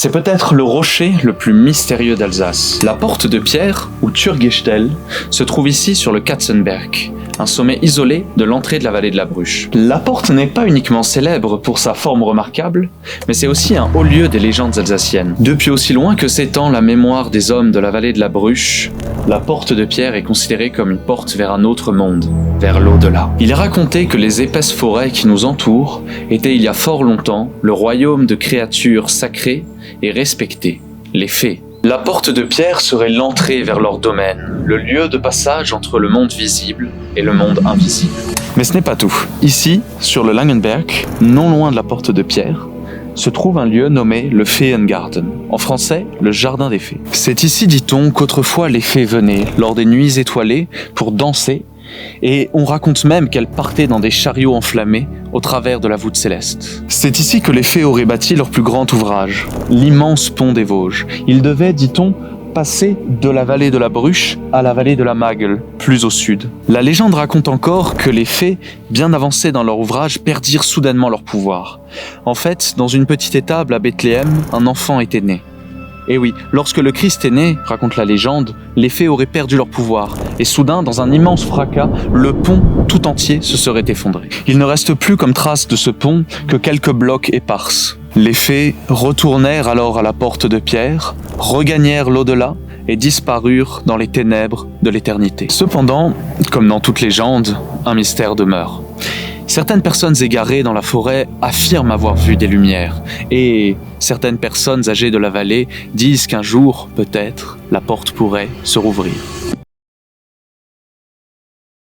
C'est peut-être le rocher le plus mystérieux d'Alsace. La porte de pierre, ou Thurgestell, se trouve ici sur le Katzenberg, un sommet isolé de l'entrée de la vallée de la Bruche. La porte n'est pas uniquement célèbre pour sa forme remarquable, mais c'est aussi un haut lieu des légendes alsaciennes. Depuis aussi loin que s'étend la mémoire des hommes de la vallée de la Bruche, la porte de pierre est considérée comme une porte vers un autre monde, vers l'au-delà. Il est raconté que les épaisses forêts qui nous entourent étaient il y a fort longtemps le royaume de créatures sacrées et respectées, les fées. La porte de pierre serait l'entrée vers leur domaine, le lieu de passage entre le monde visible et le monde invisible. Mais ce n'est pas tout. Ici, sur le Langenberg, non loin de la porte de pierre, se trouve un lieu nommé le Feengarten, en français le jardin des fées. C'est ici, dit-on, qu'autrefois les fées venaient, lors des nuits étoilées, pour danser, et on raconte même qu'elles partaient dans des chariots enflammés au travers de la voûte céleste. C'est ici que les fées auraient bâti leur plus grand ouvrage, l'immense pont des Vosges. Ils devaient, dit-on, passer de la vallée de la Bruche à la vallée de la Magel, plus au sud. La légende raconte encore que les fées, bien avancées dans leur ouvrage, perdirent soudainement leur pouvoir. En fait, dans une petite étable à Bethléem, un enfant était né. Et oui, lorsque le Christ est né, raconte la légende, les fées auraient perdu leur pouvoir, et soudain, dans un immense fracas, le pont tout entier se serait effondré. Il ne reste plus comme trace de ce pont que quelques blocs éparses. Les fées retournèrent alors à la porte de pierre, regagnèrent l'au-delà et disparurent dans les ténèbres de l'éternité. Cependant, comme dans toute légende, un mystère demeure. Certaines personnes égarées dans la forêt affirment avoir vu des lumières, et certaines personnes âgées de la vallée disent qu'un jour, peut-être, la porte pourrait se rouvrir.